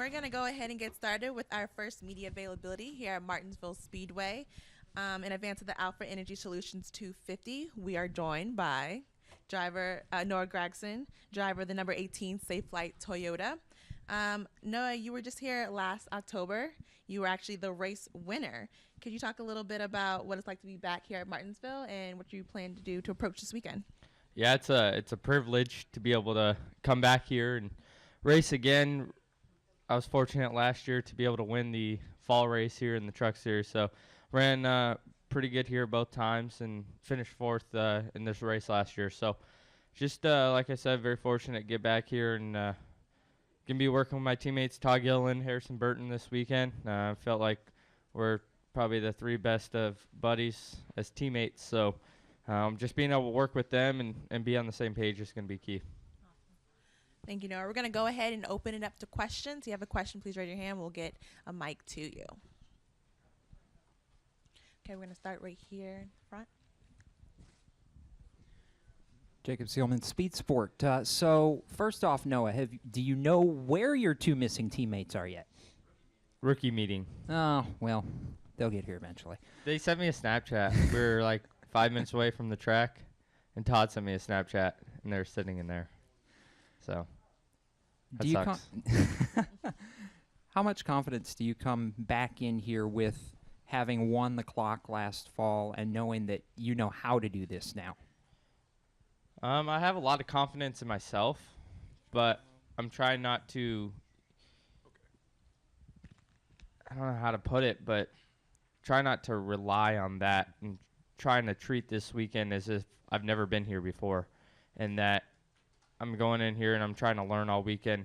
we're going to go ahead and get started with our first media availability here at Martinsville Speedway. In advance of the Alpha Energy Solutions 250, we are joined by driver Noah Gragson, driver of the number 18 Safelite Toyota. Noah, you were just here last October. You were actually the race winner. Could you talk a little bit about what it's like to be back here at Martinsville and what you plan to do to approach this weekend? Yeah, it's a privilege to be able to come back here and race again. I was fortunate last year to be able to win the fall race here in the Truck Series, so ran pretty good here both times and finished fourth in this race last year. So just like I said, very fortunate to get back here and gonna be working with my teammates Todd, Gilliland, Harrison, Burton this weekend. Felt like we're probably the three best of buddies as teammates, so just being able to work with them and be on the same page is going to be key. Thank you, Noah. We're going to go ahead and open it up to questions. If you have a question, please raise your hand. We'll get a mic to you. Okay, we're going to start right here in front. Jacob Seelman, Speed Sport. So first off, Noah, do you know where your two missing teammates are yet? Rookie meeting. Oh, well, they'll get here eventually. They sent me a Snapchat. We were like 5 minutes away from the track, and Todd sent me a Snapchat, and they're sitting in there. So that sucks. How much confidence do you come back in here with having won the clock last fall and knowing that you know how to do this now? I have a lot of confidence in myself, but I'm trying not to, I don't know how to put it, but try not to rely on that and trying to treat this weekend as if I've never been here before, and that I'm going in here and I'm trying to learn all weekend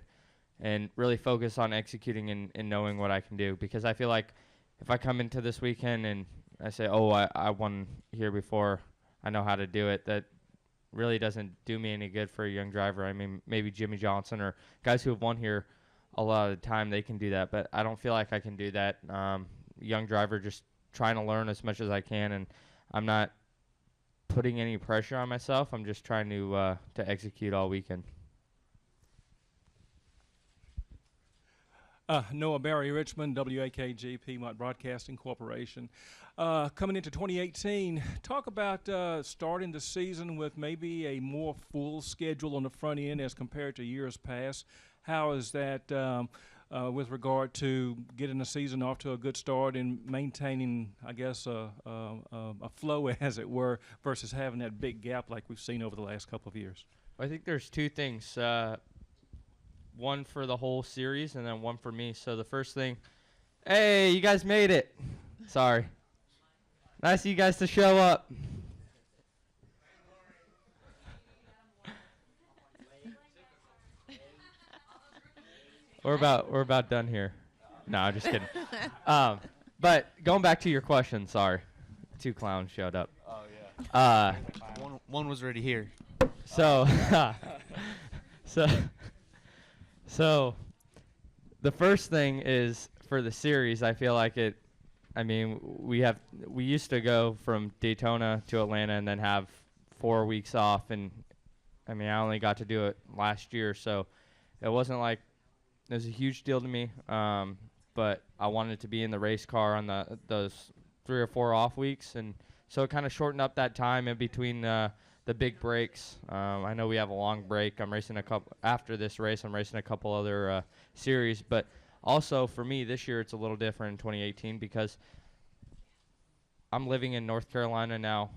and really focus on executing and knowing what I can do, because I feel like if I come into this weekend and I say, oh, I won here before, I know how to do it, that really doesn't do me any good for a young driver. I mean, maybe Jimmy Johnson or guys who have won here a lot of the time, they can do that, but I don't feel like I can do that. Young driver, just trying to learn as much as I can, and I'm not putting any pressure on myself. I'm just trying to execute all weekend. Noah Barry Richmond, WAKG Piedmont Broadcasting Corporation. Coming into 2018, talk about starting the season with maybe a more full schedule on the front end as compared to years past. How is that with regard to getting the season off to a good start and maintaining, I guess, a flow, as it were, versus having that big gap like we've seen over the last couple of years? I think there's two things. One for the whole series and then one for me. So the first thing, hey, you guys made it. Sorry. Nice of you guys to show up. We're about done here. No, I'm just kidding. But going back to your question, sorry. Two clowns showed up. Oh yeah. One was already here. So So the first thing is for the series, I feel like we used to go from Daytona to Atlanta and then have 4 weeks off, and I mean, I only got to do it last year, so it wasn't like it was a huge deal to me, but I wanted to be in the race car on those 3 or 4 off weeks, and so it kind of shortened up that time in between the big breaks. I know we have a long break. I'm racing after this race. I'm racing a couple other series, but also for me this year it's a little different in 2018 because I'm living in North Carolina now,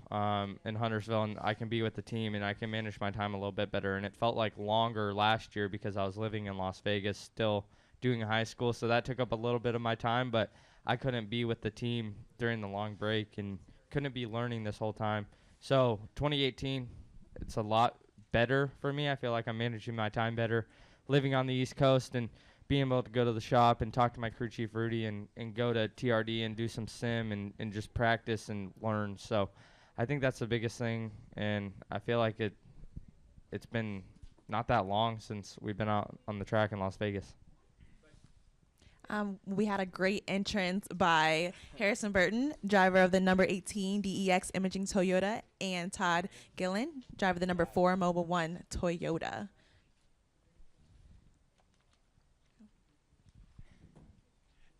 in Huntersville, and I can be with the team and I can manage my time a little bit better. And it felt like longer last year because I was living in Las Vegas, still doing high school, so that took up a little bit of my time. But I couldn't be with the team during the long break and couldn't be learning this whole time. So 2018, it's a lot better for me. I feel like I'm managing my time better, living on the East Coast and being able to go to the shop and talk to my crew chief, Rudy, and go to TRD and do some sim and just practice and learn. So I think that's the biggest thing, and I feel like it's been not that long since we've been out on the track in Las Vegas. We had a great entrance by Harrison Burton, driver of the number 18 DEX Imaging Toyota, and Todd Gilliland, driver of the number 4 Mobil 1 Toyota.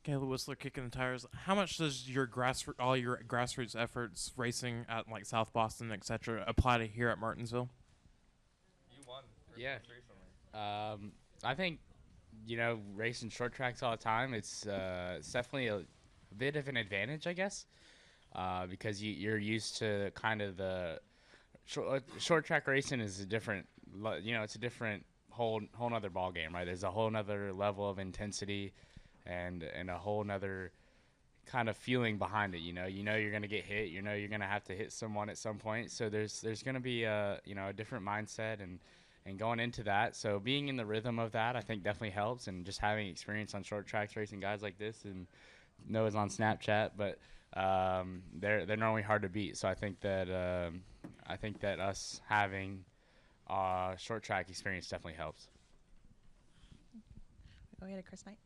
Caleb Whistler kicking the tires. How much does your all your grassroots efforts, racing at like South Boston, etc., apply to here at Martinsville? You won. Yeah. I think, racing short tracks all the time, it's definitely a bit of an advantage, I guess, because you're used to kind of the short track racing is a different, it's a different whole nother ball game, right? There's a whole nother level of intensity and a whole nother kind of feeling behind it. You're going to get hit, you're going to have to hit someone at some point. So there's going to be a different mindset and going into that. So being in the rhythm of that, I think definitely helps, and just having experience on short tracks racing guys like this, and Noah's on Snapchat, but they're normally hard to beat. So I think that us having short track experience definitely helps. Go ahead, Chris Knight.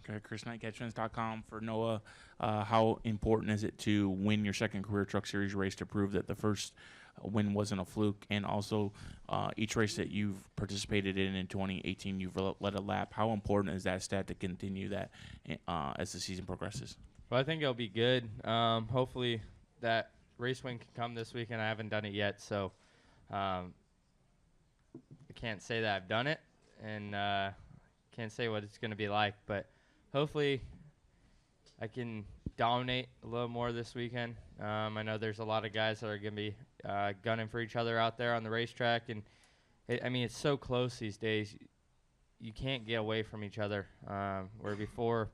Okay, ChrisKnightCatchfence.com for Noah. How important is it to win your second career Truck Series race to prove that the first win wasn't a fluke? And also, each race that you've participated in 2018, you've led a lap. How important is that stat to continue that as the season progresses? Well, I think it'll be good. Hopefully that race win can come this weekend. I haven't done it yet, so I can't say that I've done it, and can't say what it's going to be like, but hopefully I can dominate a little more this weekend. I know there's a lot of guys that are going to be gunning for each other out there on the racetrack, and it's so close these days. You can't get away from each other. Where before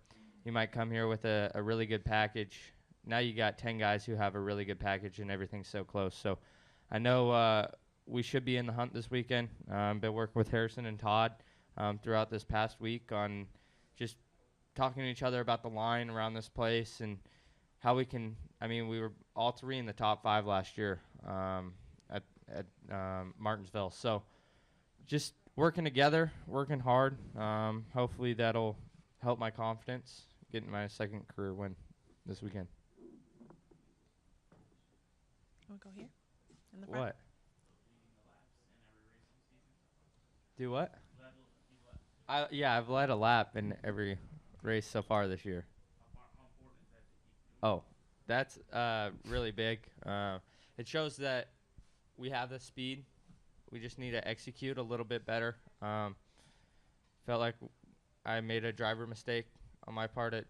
you might come here with a really good package. Now you got 10 guys who have a really good package, and everything's so close. So I know we should be in the hunt this weekend. Been working with Harrison and Todd throughout this past week on just talking to each other about the line around this place and how we can. We were all three in the top 5 last year at Martinsville. So just working together, working hard. Hopefully that'll help my confidence, getting my second career win this weekend. We'll go here in the front. What? Do what? I've led a lap in every race so far this year. Oh, that's really big. It shows that we have the speed. We just need to execute a little bit better. Felt like I made a driver mistake on my part at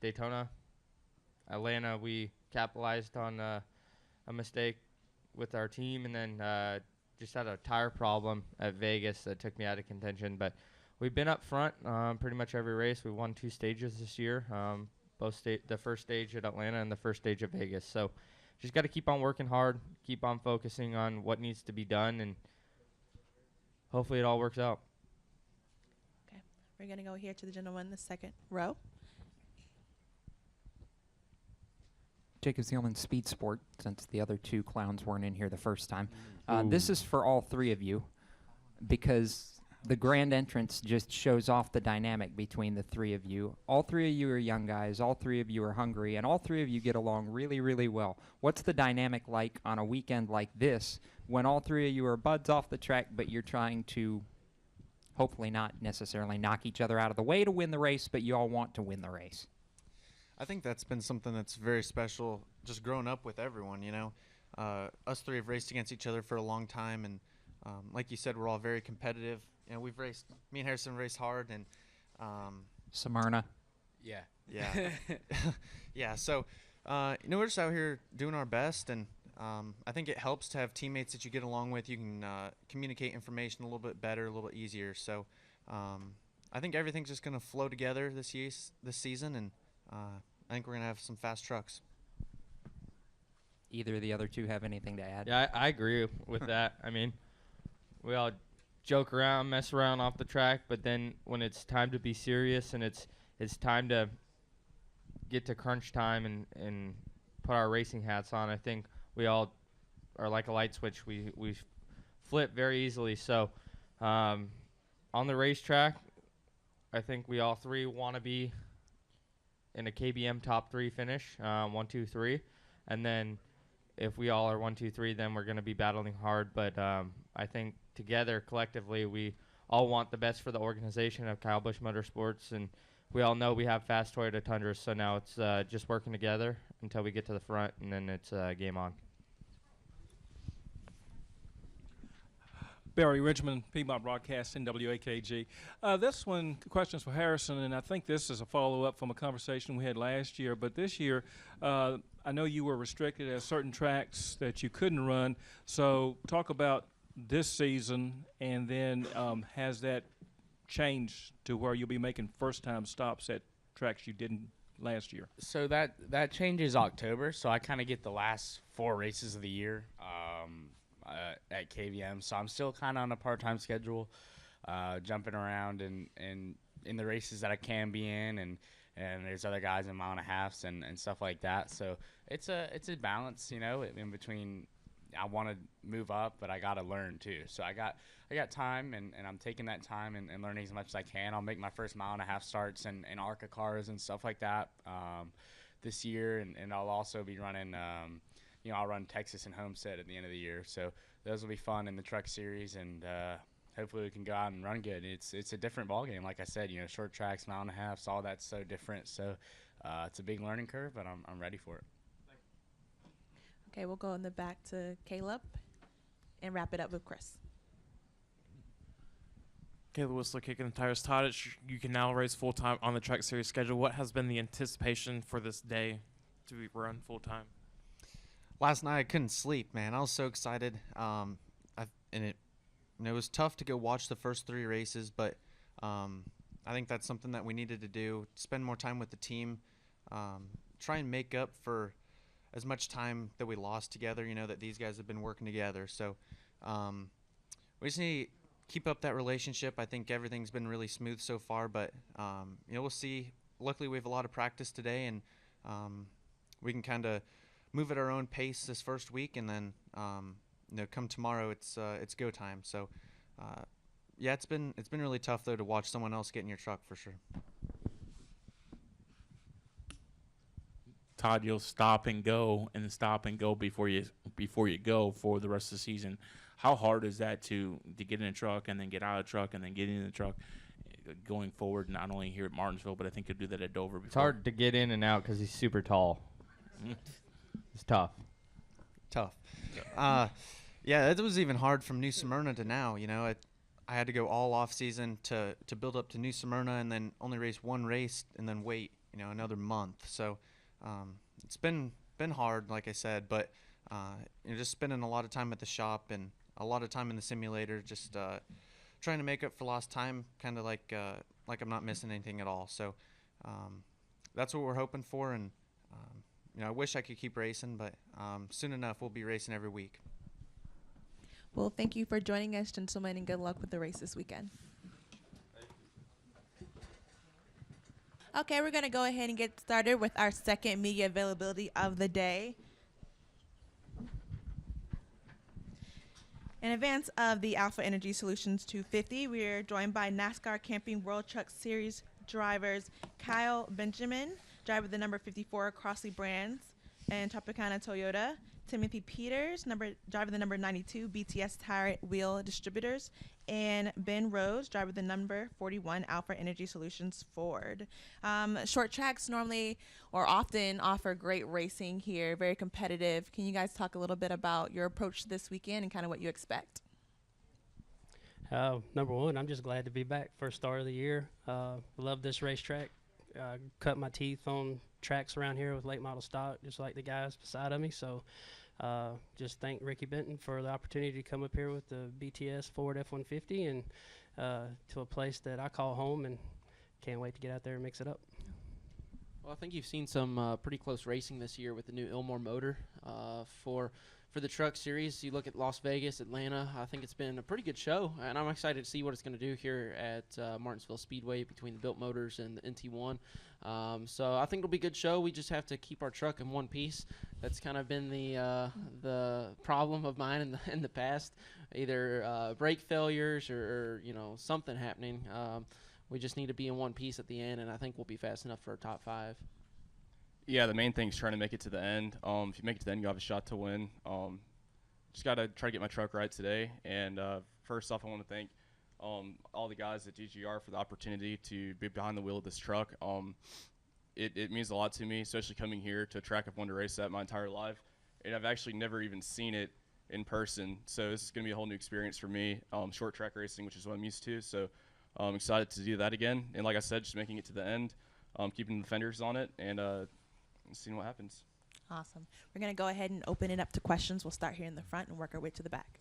Daytona. Atlanta, we capitalized on a mistake with our team, and then just had a tire problem at Vegas that took me out of contention. But we've been up front pretty much every race. We won 2 stages this year, the first stage at Atlanta and the first stage at Vegas. So just got to keep on working hard, keep on focusing on what needs to be done, and hopefully it all works out. Okay, we're going to go here to the gentleman in the second row. Jacob Zeilman, Speed Sport, since the other 2 clowns weren't in here the first time. This is for all 3 of you, because the grand entrance just shows off the dynamic between the 3 of you. All 3 of you are young guys, all 3 of you are hungry, and all 3 of you get along really, really well. What's the dynamic like on a weekend like this when all 3 of you are buds off the track, but you're trying to hopefully not necessarily knock each other out of the way to win the race, but you all want to win the race? I think that's been something that's very special, just growing up with everyone, Us 3 have raced against each other for a long time, and like you said, we're all very competitive. We've raced, me and Harrison raced hard, and Smyrna. Yeah. Yeah, so, we're just out here doing our best, and I think it helps to have teammates that you get along with. You can communicate information a little bit better, a little bit easier. So I think everything's just going to flow together this season, and I think we're going to have some fast trucks. Either of the other 2 have anything to add? Yeah, I agree with that. We all joke around, mess around off the track, but then when it's time to be serious and it's time to get to crunch time and put our racing hats on, I think we all are like a light switch. We flip very easily. So on the racetrack, I think we all 3 want to be in a KBM top 3 finish, 1, 2, 3, and then if we all are 1, 2, 3, then we're going to be battling hard. But I think together, collectively, we all want the best for the organization of Kyle Busch Motorsports, and we all know we have fast Toyota Tundras, so now it's just working together until we get to the front, and then it's game on. Barry Richmond, Piedmont Broadcasting, WAKG. This one, questions for Harrison, and I think this is a follow-up from a conversation we had last year. But this year, I know you were restricted at certain tracks that you couldn't run. So talk about this season, and then has that changed to where you'll be making first-time stops at tracks you didn't last year? So that changes October. So I kind of get the last 4 races of the year at KVM. So I'm still kind of on a part-time schedule, jumping around and in the races that I can be in, and there's other guys in 1.5 miles and stuff like that. So it's a balance, in between. I want to move up, but I got to learn too. So I got time, and I'm taking that time and learning as much as I can. I'll make my first 1.5 mile starts in ARCA cars and stuff like that this year, and I'll also be running. I'll run Texas and Homestead at the end of the year. So those will be fun in the truck series, and hopefully we can go out and run good. It's a different ballgame, like I said. Short tracks, 1.5 miles, all that's so different. So it's a big learning curve, but I'm ready for it. Okay, we'll go in the back to Caleb and wrap it up with Chris. Caleb Whistler kicking the tires. Todd, you can now race full-time on the Truck Series schedule. What has been the anticipation for this day to be run full-time? Last night I couldn't sleep, man. I was so excited. It was tough to go watch the first 3 races, but I think that's something that we needed to do. Spend more time with the team, try and make up for as much time that we lost together, that these guys have been working together. So we just need to keep up that relationship. I think everything's been really smooth so far, but we'll see. Luckily, we have a lot of practice today, and we can kind of move at our own pace this first week, and then come tomorrow, it's go time. So it's been really tough though to watch someone else get in your truck for sure. Todd, you'll stop and go before you go for the rest of the season. How hard is that to get in a truck and then get out of the truck and then get in the truck going forward, not only here at Martinsville, but I think you'll do that at Dover before? It's hard to get in and out because he's super tall. It's tough. It was even hard from New Smyrna to now. I had to go all off season to build up to New Smyrna, and then only race 1 race and then wait another month. So it's been hard, like I said, but just spending a lot of time at the shop and a lot of time in the simulator, just trying to make up for lost time, kind of like I'm not missing anything at all. So that's what we're hoping for, and I wish I could keep racing, but soon enough we'll be racing every week. Well, thank you for joining us, gentlemen, and good luck with the race this weekend. Okay, we're going to go ahead and get started with our second media availability of the day. In advance of the Alpha Energy Solutions 250, we are joined by NASCAR Camping World Truck Series drivers Kyle Benjamin, driver of the number 54 Crosley Brands and Tropicana Toyota, Timothy Peters, driver of the number 92 BTS Tire Wheel Distributors, and Ben Rhodes, driver of the number 41 Alpha Energy Solutions Ford. Short tracks normally or often offer great racing here, very competitive. Can you guys talk a little bit about your approach this weekend and kind of what you expect? Number one, I'm just glad to be back. First start of the year. Love this racetrack. Cut my teeth on tracks around here with late model stock, just like the guys beside of me. So just thank Ricky Benton for the opportunity to come up here with the BTS Ford F-150 and to a place that I call home, and can't wait to get out there and mix it up. Well, I think you've seen some pretty close racing this year with the new Ilmore motor for the truck series. You look at Las Vegas, Atlanta, I think it's been a pretty good show, and I'm excited to see what it's going to do here at Martinsville Speedway between the Built Motors and the NT1. So I think it'll be a good show. We just have to keep our truck in one piece. That's kind of been the problem of mine in the past, either brake failures or something happening. We just need to be in one piece at the end, and I think we'll be fast enough for a top 5. Yeah, the main thing is trying to make it to the end. If you make it to the end, you have a shot to win. Just got to try to get my truck right today. And first off, I want to thank all the guys at DGR for the opportunity to be behind the wheel of this truck. It means a lot to me, especially coming here to a track I've wanted to race at my entire life, and I've actually never even seen it in person. So this is going to be a whole new experience for me, short track racing, which is what I'm used to. So I'm excited to do that again. And like I said, just making it to the end, keeping the fenders on it, and seeing what happens. Awesome. We're going to go ahead and open it up to questions. We'll start here in the front and work our way to the back.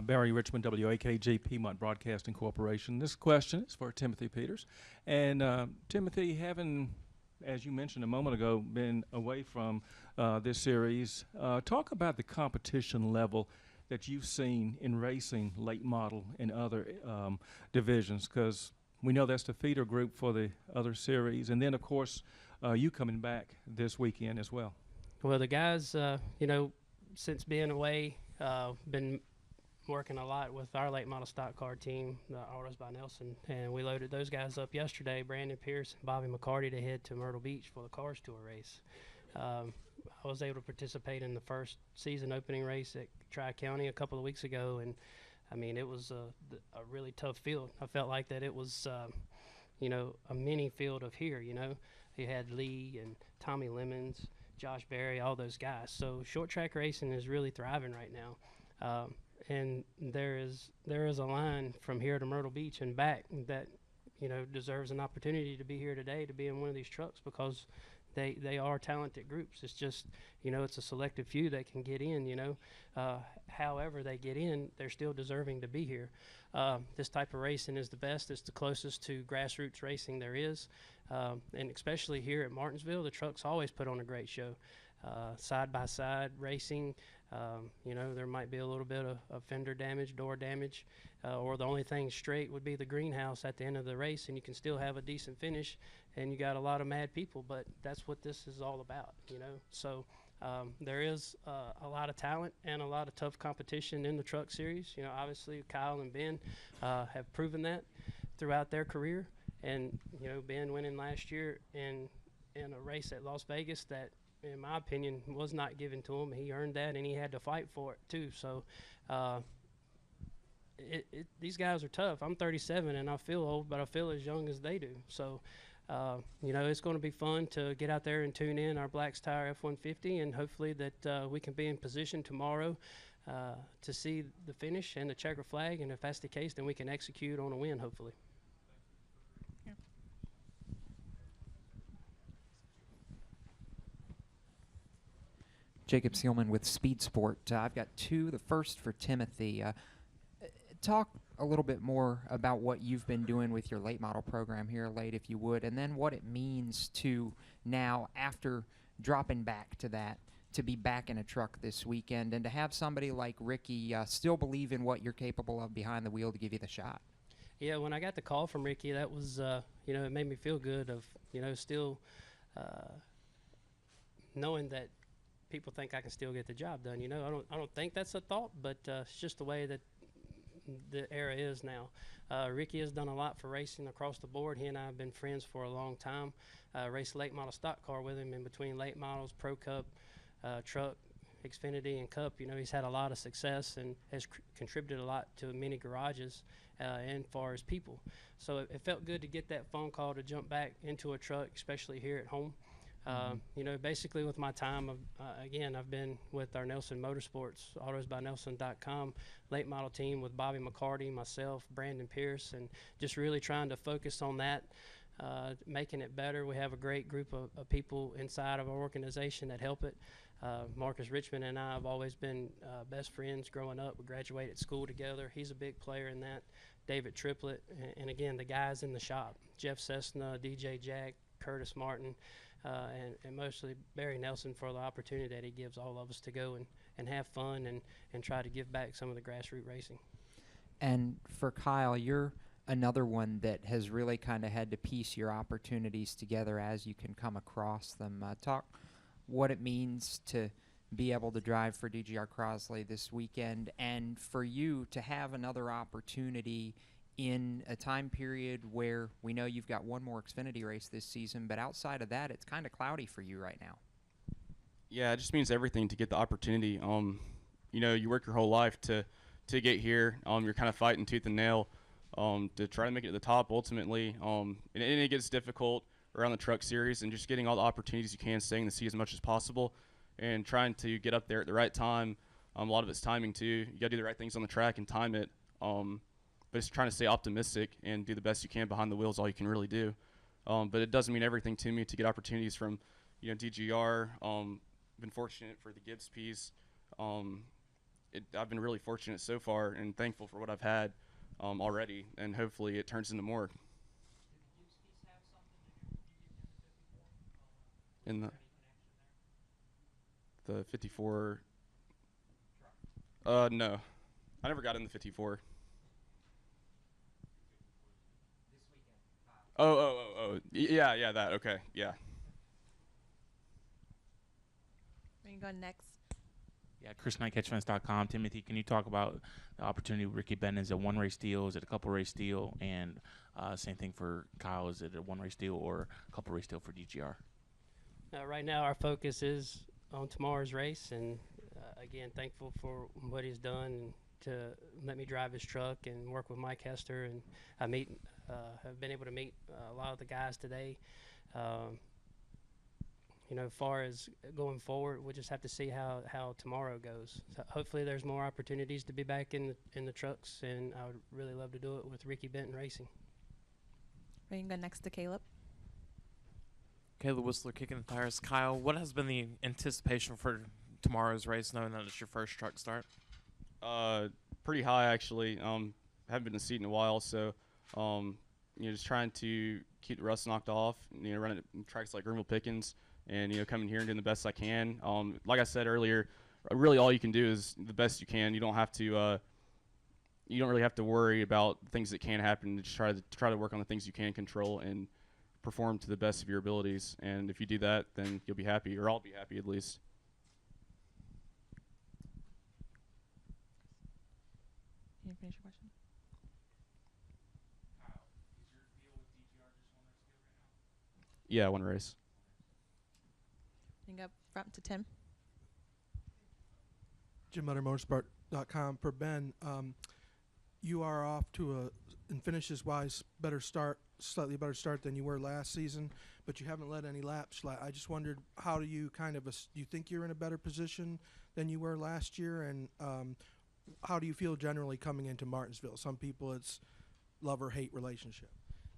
Barry Richmond, WAKG Piedmont Broadcasting Corporation. This question is for Timothy Peters. And Timothy, having, as you mentioned a moment ago, been away from this series, talk about the competition level that you've seen in racing late model and other divisions, because we know that's the feeder group for the other series. And then, of course, you coming back this weekend as well. Well, the guys, since being away, been working a lot with our late model stock car team, the Autos by Nelson, and we loaded those guys up yesterday, Brandon Pierce and Bobby McCarty, to head to Myrtle Beach for the Cars Tour race. I was able to participate in the first season opening race at Tri-County a couple of weeks ago, and I mean, it was a really tough field. I felt like that it was, a mini field of here, You had Lee and Tommy Lemons, Josh Berry, all those guys. So short track racing is really thriving right now. And there is a line from here to Myrtle Beach and back that, deserves an opportunity to be here today, to be in one of these trucks, because they are talented groups. It's just, it's a selective few that can get in, however they get in, they're still deserving to be here. This type of racing is the best. It's the closest to grassroots racing there is. And especially here at Martinsville, the trucks always put on a great show. Side-by-side racing, there might be a little bit of fender damage, door damage, or the only thing straight would be the greenhouse at the end of the race, and you can still have a decent finish, and you got a lot of mad people, but that's what this is all about, So there is a lot of talent and a lot of tough competition in the truck series. Obviously Kyle and Ben have proven that throughout their career, and, Ben winning last year in a race at Las Vegas that, in my opinion, was not given to him. He earned that, and he had to fight for it too. So these guys are tough. I'm 37, and I feel old, but I feel as young as they do. So, it's going to be fun to get out there and tune in our Black's Tire F-150, and hopefully that we can be in position tomorrow to see the finish and the checker flag. And if that's the case, then we can execute on a win, hopefully. Jacob Seelman with Speed Sport. I've got two. The first for Timothy. Talk a little bit more about what you've been doing with your late model program here late, if you would, and then what it means to now, after dropping back to that, to be back in a truck this weekend and to have somebody like Ricky still believe in what you're capable of behind the wheel to give you the shot. Yeah, when I got the call from Ricky, that was, it made me feel good of, still knowing that people think I can still get the job done. I don't think that's a thought, but it's just the way that the era is now. Ricky has done a lot for racing across the board. He and I have been friends for a long time. Raced late model stock car with him in between late models, Pro Cup, Truck, Xfinity, and Cup. He's had a lot of success and has contributed a lot to many garages and far as people. So it felt good to get that phone call to jump back into a truck, especially here at home. Basically with my time, again, I've been with our Nelson Motorsports, autosbynelson.com late model team with Bobby McCarty, myself, Brandon Pierce, and just really trying to focus on that, making it better. We have a great group of people inside of our organization that help it. Marcus Richmond and I have always been best friends growing up. We graduated school together. He's a big player in that. David Triplett, and again, the guys in the shop, Jeff Cessna, DJ Jack, Curtis Martin, and mostly Barry Nelson for the opportunity that he gives all of us to go and have fun and try to give back some of the grassroots racing. And for Kyle, you're another one that has really kind of had to piece your opportunities together as you can come across them. Talk what it means to be able to drive for DGR Crosley this weekend, and for you to have another opportunity in a time period where we know you've got one more Xfinity race this season, but outside of that, it's kind of cloudy for you right now. Yeah, it just means everything to get the opportunity. You work your whole life to get here. You're kind of fighting tooth and nail to try to make it to the top ultimately. And it gets difficult around the truck series, and just getting all the opportunities you can, staying in the seat as much as possible, and trying to get up there at the right time. A lot of it's timing too. You got to do the right things on the track and time it. But it's trying to stay optimistic and do the best you can behind the wheels, all you can really do. But it doesn't mean everything to me to get opportunities from, DGR. Been fortunate for the Gibbs piece. I've been really fortunate so far and thankful for what I've had already, and hopefully it turns into more. In the 54. No, I never got in the 54. Yeah, that. Okay, yeah. We can go next. Yeah, ChrisKnightCatchfence.com. Timothy, can you talk about the opportunity with Ricky Benton? Is it a one-race deal? Is it a couple-race deal? And same thing for Kyle. Is it a one-race deal or a couple-race deal for DGR? Right now, our focus is on tomorrow's race, and again, thankful for what he's done and to let me drive his truck and work with Mike Hester. And have been able to meet a lot of the guys today. As far as going forward, we'll just have to see how tomorrow goes. So hopefully, there's more opportunities to be back in the trucks, and I would really love to do it with Ricky Benton Racing. We can go next to Caleb. Caleb Whistler kicking the tires. Kyle, what has been the anticipation for tomorrow's race, knowing that it's your first truck start? Pretty high, actually. Haven't been in the seat in a while, so just trying to keep the rust knocked off. Running tracks like Greenville Pickens, and coming here and doing the best I can. Like I said earlier, really all you can do is the best you can. You don't have to. You don't really have to worry about things that can happen. Just try to work on the things you can control and perform to the best of your abilities. And if you do that, then you'll be happy, or I'll be happy at least. Can you finish your question? Yeah, one race. Bring up front to Tim. JimMutterMotorsport.com. For Ben, you are off to in finishes wise, slightly better start than you were last season, but you haven't led any laps. I just wondered, how do you do you think you're in a better position than you were last year, and how do you feel generally coming into Martinsville? Some people, it's love or hate relationship.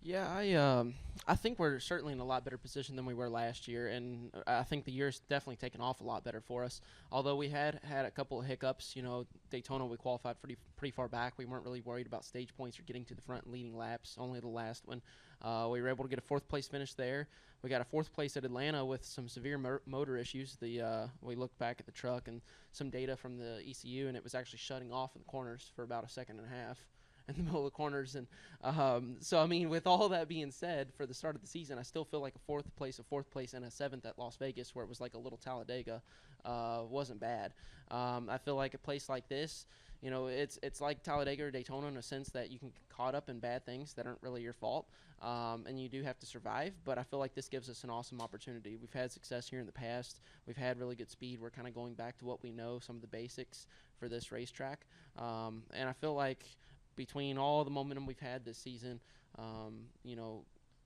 Yeah, I think we're certainly in a lot better position than we were last year, and I think the year's definitely taken off a lot better for us. Although we had a couple of hiccups, Daytona we qualified pretty far back. We weren't really worried about stage points or getting to the front and leading laps. Only the last one, we were able to get a fourth place finish there. We got a fourth place at Atlanta with some severe motor issues. We looked back at the truck and some data from the ECU, and it was actually shutting off in the corners for about a second and a half in the middle of the corners. And so, I mean, with all that being said, for the start of the season, I still feel like a fourth place, and a seventh at Las Vegas, where it was like a little Talladega, wasn't bad. I feel like a place like this, it's like Talladega or Daytona in a sense that you can get caught up in bad things that aren't really your fault, and you do have to survive. But I feel like this gives us an awesome opportunity. We've had success here in the past. We've had really good speed. We're kind of going back to what we know, some of the basics for this racetrack. And I feel like between all the momentum we've had this season,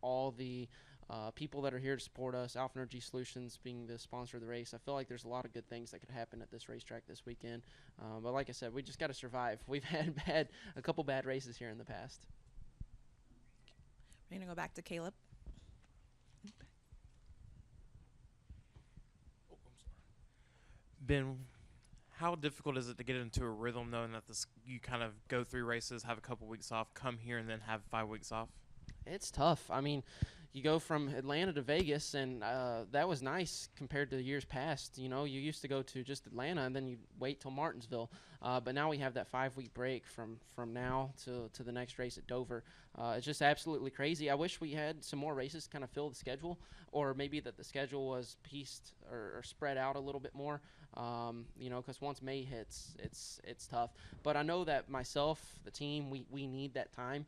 all the people that are here to support us, Alpha Energy Solutions being the sponsor of the race, I feel like there's a lot of good things that could happen at this racetrack this weekend. But like I said, we just got to survive. We've had a couple bad races here in the past. We're going to go back to Caleb. Ben, how difficult is it to get into a rhythm knowing that you kind of go through races, have a couple weeks off, come here, and then have 5 weeks off? It's tough. I mean, you go from Atlanta to Vegas, and that was nice compared to years past. You used to go to just Atlanta, and then you wait till Martinsville. But now we have that 5-week break from now to the next race at Dover. It's just absolutely crazy. I wish we had some more races to kind of fill the schedule, or maybe that the schedule was pieced or spread out a little bit more. Because once May hits, it's tough. But I know that myself, the team, we need that time.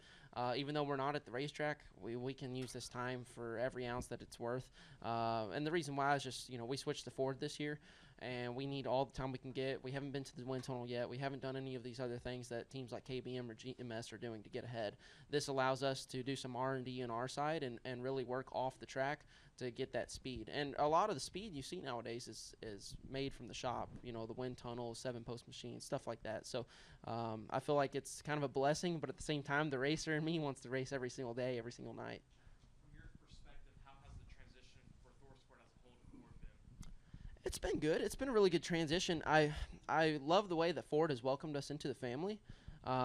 Even though we're not at the racetrack, we can use this time for every ounce that it's worth. And the reason why is just, we switched to Ford this year. and we need all the time we can get. We haven't been to the wind tunnel yet. We haven't done any of these other things that teams like KBM or GMS are doing to get ahead. This allows us to do some R&D on our side and really work off the track to get that speed. And a lot of the speed you see nowadays is made from the shop, you know, the wind tunnel, 7-post machines, stuff like that. So I feel like it's kind of a blessing, but at the same time, the racer in me wants to race every single day, every single night. From your perspective, how has the transition for ThorSport as a whole to Ford been? It's been good. It's been a really good transition. I love the way that Ford has welcomed us into the family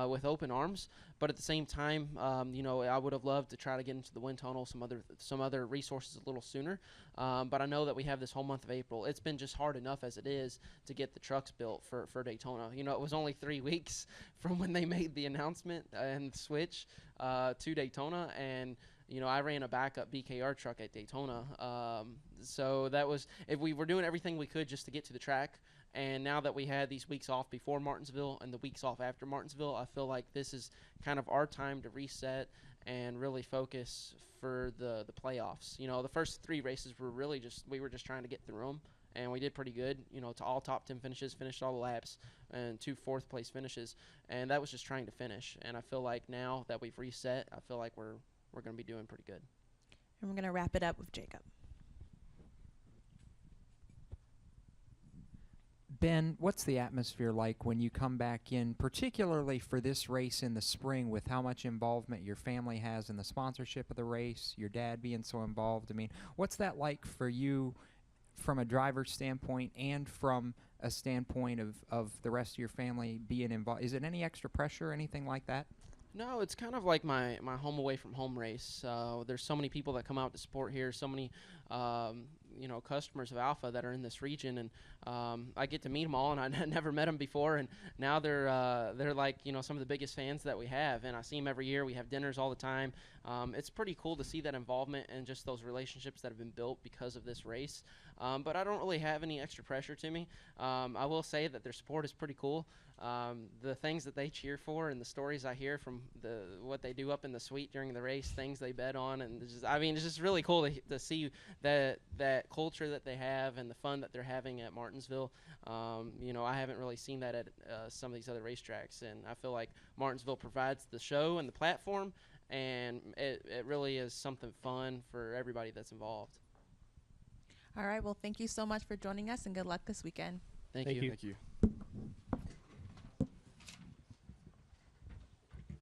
with open arms. But at the same time, you know, I would have loved to try to get into the wind tunnel, some other resources a little sooner. But I know that we have this whole month of April. It's been just hard enough as it is to get the trucks built for Daytona. You know, it was only 3 weeks from when they made the announcement and switch to Daytona, and you know, I ran a backup BKR truck at Daytona. So that was, if we were doing everything we could just to get to the track, and now that we had these weeks off before Martinsville and the weeks off after Martinsville, I feel like this is kind of our time to reset and really focus for the playoffs. You know, the first 3 races were really we were just trying to get through them, and we did pretty good, you know, to all top 10 finishes, finished all the laps, and 2 fourth-place finishes, and that was just trying to finish. And I feel like now that we've reset, I feel like we're going to be doing pretty good. And we're going to wrap it up with Jacob. Ben, what's the atmosphere like when you come back in, particularly for this race in the spring, with how much involvement your family has in the sponsorship of the race, your dad being so involved? I mean, what's that like for you from a driver's standpoint and from a standpoint of the rest of your family being involved? Is it any extra pressure or anything like that? No, it's kind of like my home away from home race. There's so many people that come out to support here, so many you know, customers of Alpha that are in this region, and I get to meet them all, and I never met them before, and now they're like, you know, some of the biggest fans that we have, and I see them every year. We have dinners all the time. It's pretty cool to see that involvement and just those relationships that have been built because of this race. But I don't really have any extra pressure to me. I will say that their support is pretty cool. The things that they cheer for and the stories I hear from what they do up in the suite during the race, things they bet on, and it's just really cool to see that culture that they have and the fun that they're having at Martinsville. You know, I haven't really seen that at some of these other racetracks, and I feel like Martinsville provides the show and the platform, and it really is something fun for everybody that's involved. All right. Well, thank you so much for joining us, and good luck this weekend. Thank you. Thank you.